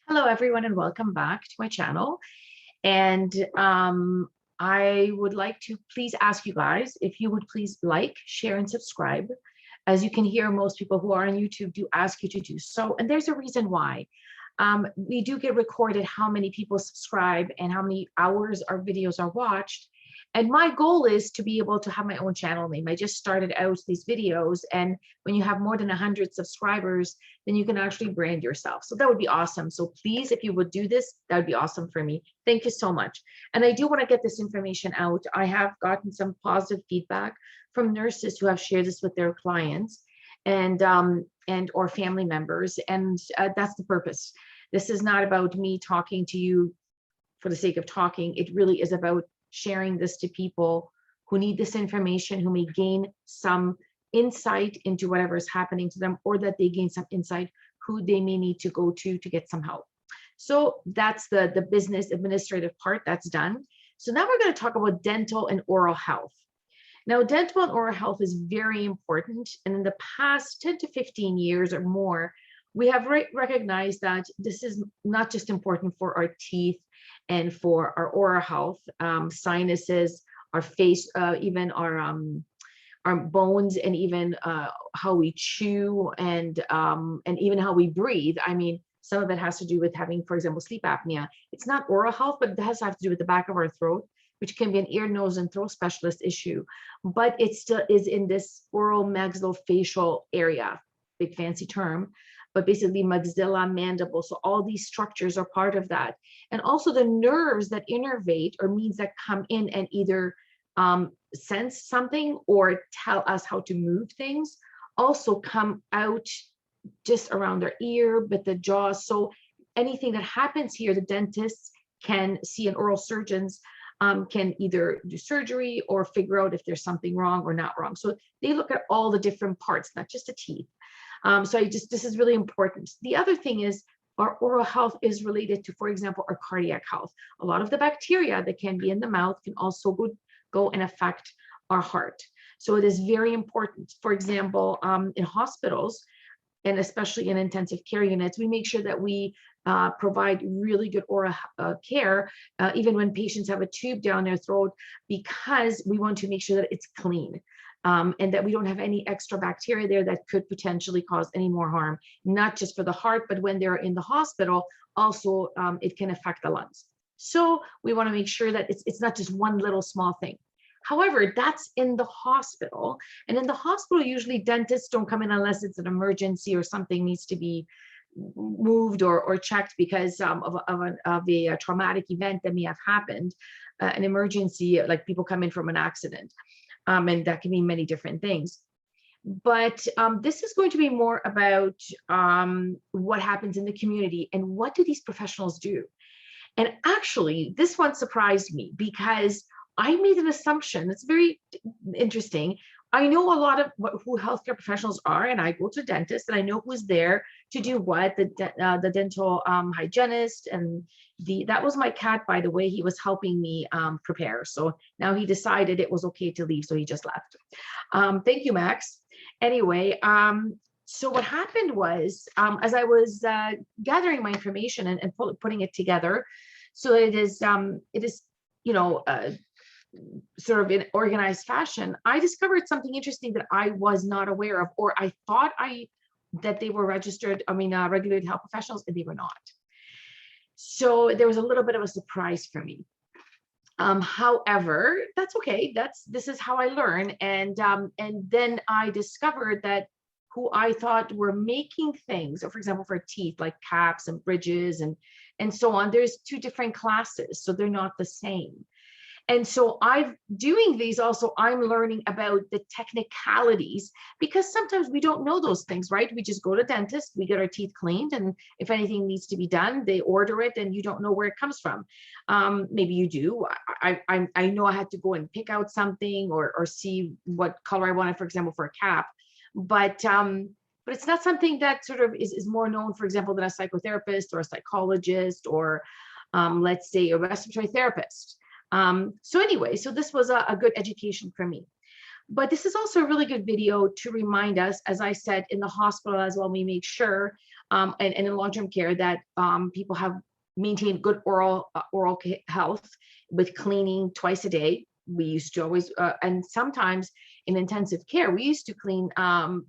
Hello, everyone, and welcome back to my channel. And I would like to please ask you guys if you would please like, share, and subscribe. As you can hear, most people who are on YouTube do ask you to do so. And there's a reason why. We do get recorded how many people subscribe and how many hours our videos are watched. And my goal is to be able to have my own channel name. I just started out these videos, and when you have more than 100 subscribers, then you can actually brand yourself. So that would be awesome. So please, if you would do this, that would be awesome for me. Thank you so much. And I do want to get this information out. I have gotten some positive feedback from nurses who have shared this with their clients and or family members, and that's the purpose. This is not about me talking to you for the sake of talking. It really is about sharing this to people who need this information, who may gain some insight into whatever is happening to them, or that they gain some insight who they may need to go to get some help. So that's the business administrative part that's done. So now we're going to talk about dental and oral health. Now, dental and oral health is very important. And in the past 10 to 15 years or more, we have recognized that this is not just important for our teeth and for our oral health, sinuses, our face, even our bones, and even how we chew, and even how we breathe. I mean, some of it has to do with having, for example, sleep apnea. It's not oral health, but it has to have to do with the back of our throat, which can be an ear, nose, and throat specialist issue. But it still is in this oral maxillofacial area, big fancy term, but basically maxilla, mandible. So all these structures are part of that. And also the nerves that innervate, or means that come in and either sense something or tell us how to move things, also come out just around our ear, but the jaw. So anything that happens here, the dentists can see, and oral surgeons can either do surgery or figure out if there's something wrong or not wrong. So they look at all the different parts, not just the teeth. So this is really important. The other thing is our oral health is related to, for example, our cardiac health. A lot of the bacteria that can be in the mouth can also go and affect our heart. So it is very important. For example, in hospitals, and especially in intensive care units, we make sure that we provide really good oral care, even when patients have a tube down their throat, because we want to make sure that it's clean. And that we don't have any extra bacteria there that could potentially cause any more harm, not just for the heart, but when they're in the hospital, also it can affect the lungs. So we want to make sure that it's not just one little small thing. However, that's in the hospital. And in the hospital, usually dentists don't come in unless it's an emergency or something needs to be moved or checked because of a traumatic event that may have happened, an emergency, like people come in from an accident. And that can mean many different things. But this is going to be more about what happens in the community and what do these professionals do. And actually, this one surprised me because I made an assumption. It's very interesting. I know a lot of who healthcare professionals are, and I go to dentists, and I know who's there to do what, the dental hygienist, and that was my cat, by the way. He was helping me prepare. So now he decided it was okay to leave, so he just left. Thank you, Max. Anyway, so what happened was, as I was gathering my information and putting it together, so it is sort of in organized fashion, I discovered something interesting that I was not aware of, or I thought that they were regulated health professionals, and they were not. So there was a little bit of a surprise for me. However, that's okay. This is how I learn. And then I discovered that who I thought were making things, or for example, for teeth, like caps and bridges and so on, there's two different classes, so they're not the same. And so doing these also, I'm learning about the technicalities, because sometimes we don't know those things, right? We just go to dentist, we get our teeth cleaned, and if anything needs to be done, they order it, and you don't know where it comes from. Maybe you do. I know I had to go and pick out something or see what color I wanted, for example, for a cap, but it's not something that sort of is more known, for example, than a psychotherapist or a psychologist, or let's say a respiratory therapist. So anyway, so this was a good education for me. But this is also a really good video to remind us, as I said, in the hospital as well, we make sure, and in long-term care, that people have maintained good oral health with cleaning twice a day. We used to always, and sometimes in intensive care, we used to clean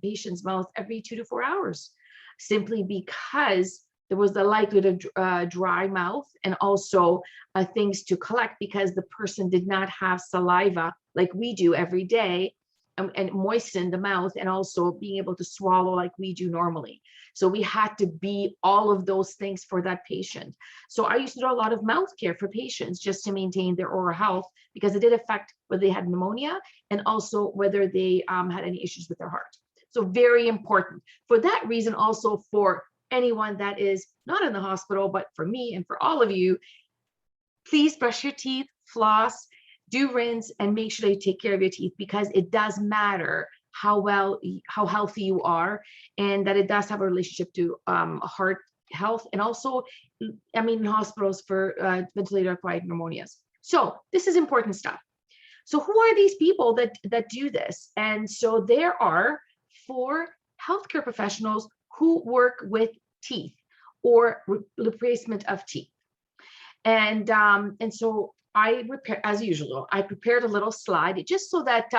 patients' mouth every 2 to 4 hours, simply because there was the likelihood of dry mouth, and also things to collect because the person did not have saliva like we do every day, and moisten the mouth, and also being able to swallow like we do normally. So we had to be all of those things for that patient. So I used to do a lot of mouth care for patients just to maintain their oral health, because it did affect whether they had pneumonia and also whether they had any issues with their heart. So very important. For that reason, also for anyone that is not in the hospital, but for me and for all of you, please brush your teeth, floss, do rinse, and make sure that you take care of your teeth, because it does matter how healthy you are, and that it does have a relationship to heart health, and also, I mean, in hospitals for ventilator-acquired pneumonias. So this is important stuff. So who are these people that do this? And so there are 4 healthcare professionals who work with teeth or replacement of teeth. And so as usual, I prepared a little slide just so that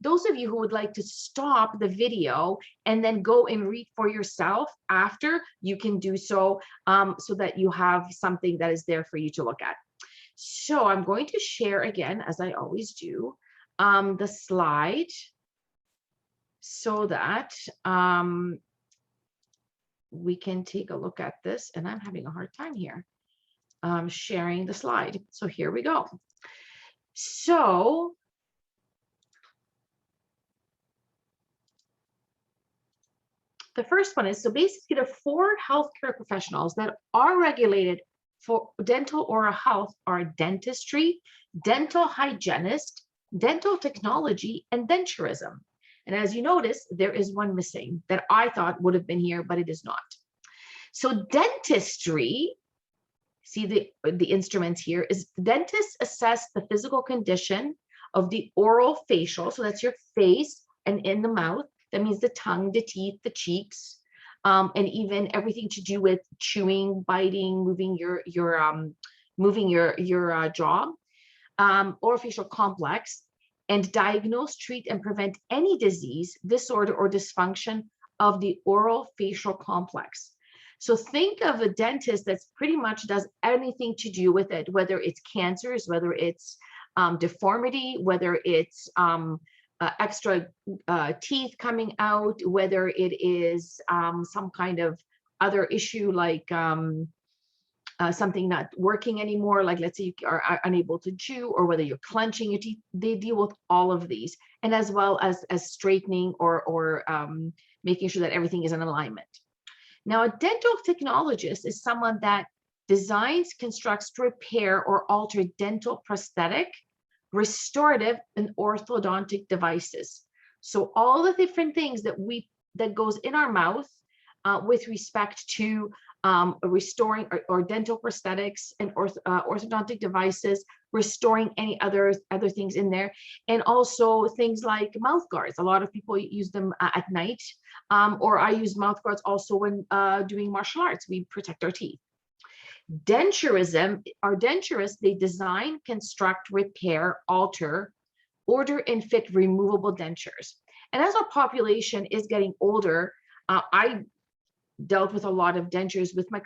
those of you who would like to stop the video and then go and read for yourself after, you can do so, so that you have something that is there for you to look at. So I'm going to share again, as I always do, the slide, so that we can take a look at this. And I'm having a hard time here sharing the slide. So here we go. So the first one is, so basically the 4 healthcare professionals that are regulated for dental oral health are dentistry, dental hygienist, dental technology, and denturism. And as you notice, there is one missing that I thought would have been here, but it is not. So dentistry, see the instruments here, is dentists assess the physical condition of the oral facial. So that's your face and in the mouth. That means the tongue, the teeth, the cheeks, and even everything to do with chewing, biting, moving your jaw, orofacial complex, and diagnose, treat, and prevent any disease, disorder, or dysfunction of the oral facial complex. So think of a dentist that's pretty much does anything to do with it, whether it's cancers, whether it's deformity, whether it's extra teeth coming out, whether it is some kind of other issue like something not working anymore, like let's say you are unable to chew, or whether you're clenching your teeth. They deal with all of these, and as well as straightening or making sure that everything is in alignment. Now, a dental technologist is someone that designs, constructs, repair, or alter dental prosthetic, restorative, and orthodontic devices. So all the different things that goes in our mouth with respect to restoring or dental prosthetics and orthodontic devices, restoring any other things in there, and also things like mouth guards. A lot of people use them at night, or I use mouth guards also when doing martial arts. We protect our teeth. Denturism, our denturists, they design, construct, repair, alter, order, and fit removable dentures. And as our population is getting older, I dealt with a lot of dentures with my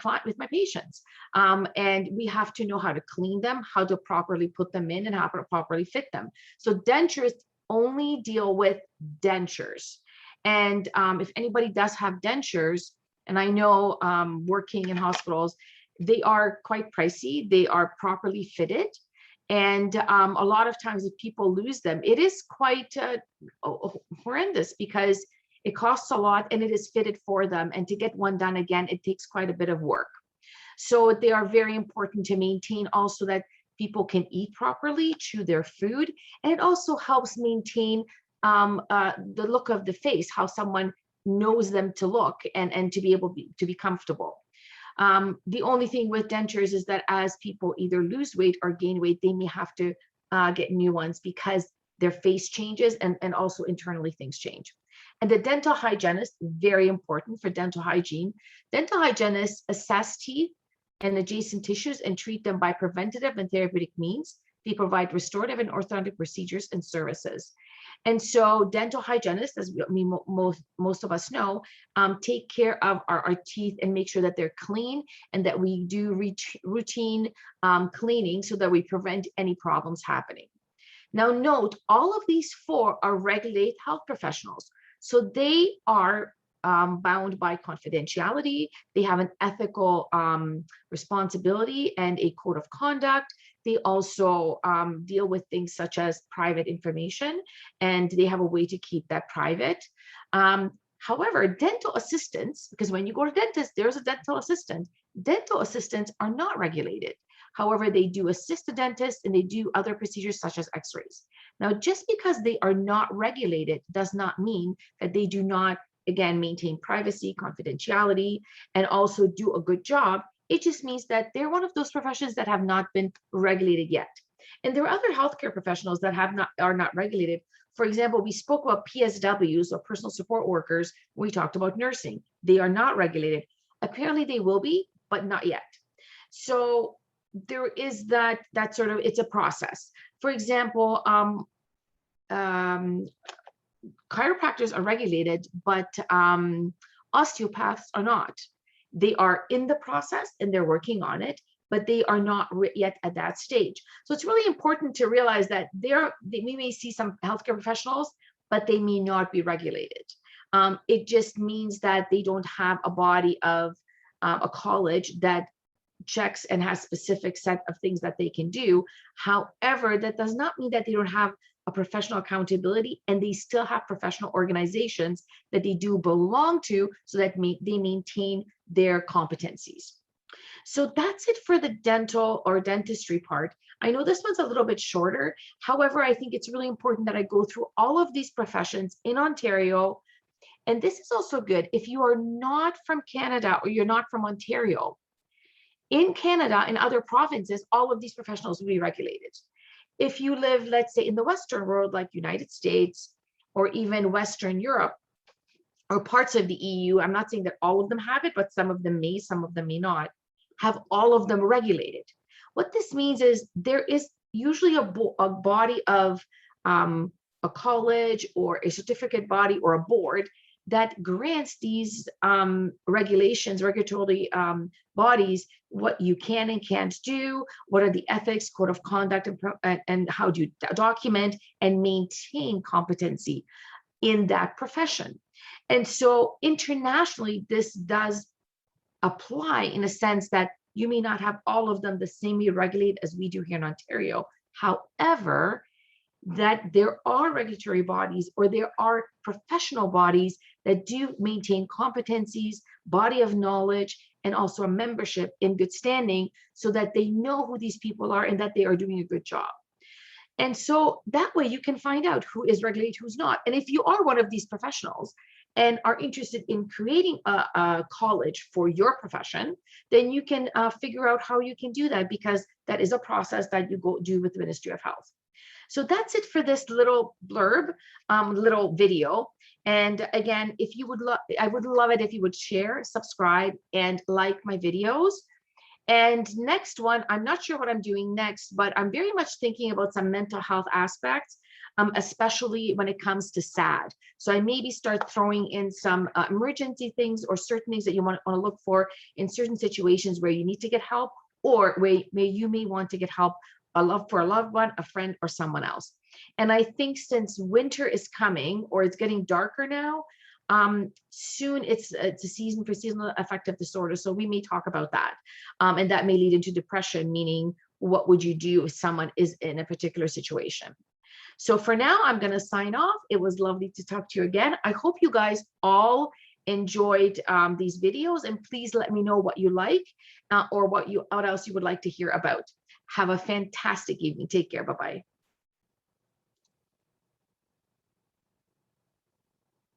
patients, and we have to know how to clean them, how to properly put them in, and how to properly fit them. So dentures only deal with dentures. And if anybody does have dentures, and I know working in hospitals, they are quite pricey. They are properly fitted. And a lot of times if people lose them, it is quite horrendous, because it costs a lot and it is fitted for them. And to get one done again, it takes quite a bit of work. So they are very important to maintain, also that people can eat properly, chew their food. And it also helps maintain the look of the face, how someone knows them to look, and to be able to be comfortable. The only thing with dentures is that as people either lose weight or gain weight, they may have to get new ones, because their face changes, and also internally things change. And the dental hygienist, very important for dental hygiene. Dental hygienists assess teeth and adjacent tissues and treat them by preventative and therapeutic means. They provide restorative and orthodontic procedures and services. And so dental hygienists, as most of us know, take care of our teeth and make sure that they're clean and that we do routine cleaning so that we prevent any problems happening. Now note, all of these four are regulated health professionals. So they are bound by confidentiality. They have an ethical responsibility and a code of conduct. They also deal with things such as private information, and they have a way to keep that private. However, dental assistants, because when you go to dentist, there's a dental assistant. Dental assistants are not regulated. However, they do assist the dentist and they do other procedures such as x-rays. Now, just because they are not regulated does not mean that they do not, again, maintain privacy, confidentiality, and also do a good job. It just means that they're one of those professions that have not been regulated yet. And there are other healthcare professionals that are not regulated. For example, we spoke about PSWs, or personal support workers. We talked about nursing. They are not regulated. Apparently they will be, but not yet. So there is that sort of, it's a process. For example, chiropractors are regulated, but osteopaths are not. They are in the process and they're working on it, but they are not yet at that stage. So it's really important to realize that we may see some healthcare professionals, but they may not be regulated. It just means that they don't have a body of a college that checks and has specific set of things that they can do. However, that does not mean that they don't have a professional accountability, and they still have professional organizations that they do belong to so that they maintain their competencies. So that's it for the dental or dentistry part. I know this one's a little bit shorter. However, I think it's really important that I go through all of these professions in Ontario. And this is also good if you are not from Canada or you're not from Ontario. In Canada and other provinces, all of these professionals will be regulated. If you live, let's say, in the Western world, like United States or even Western Europe or parts of the EU, I'm not saying that all of them have it, but some of them may, some of them may not, have all of them regulated. What this means is there is usually a body of a college or a certificate body or a board that grants these regulations, regulatory bodies, what you can and can't do, what are the ethics, code of conduct, and how do you document and maintain competency in that profession. And so internationally, this does apply in a sense that you may not have all of them the same way regulated as we do here in Ontario. However, that there are regulatory bodies or there are professional bodies that do maintain competencies, body of knowledge, and also a membership in good standing so that they know who these people are and that they are doing a good job. And so that way you can find out who is regulated, who's not. And if you are one of these professionals and are interested in creating a college for your profession, then you can figure out how you can do that, because that is a process that you go do with the Ministry of Health. So that's it for this little blurb, little video. And again, if you would I would love it if you would share, subscribe, and like my videos. And next one, I'm not sure what I'm doing next, but I'm very much thinking about some mental health aspects, especially when it comes to SAD. So I maybe start throwing in some emergency things or certain things that you want to look for in certain situations where you need to get help, or where you may want to get help for a loved one, a friend, or someone else. And I think since winter is coming, or it's getting darker now, soon it's a season for seasonal affective disorder. So we may talk about that. And that may lead into depression, meaning what would you do if someone is in a particular situation? So for now, I'm going to sign off. It was lovely to talk to you again. I hope you guys all enjoyed these videos, and please let me know what you like or what else you would like to hear about. Have a fantastic evening. Take care. Bye-bye.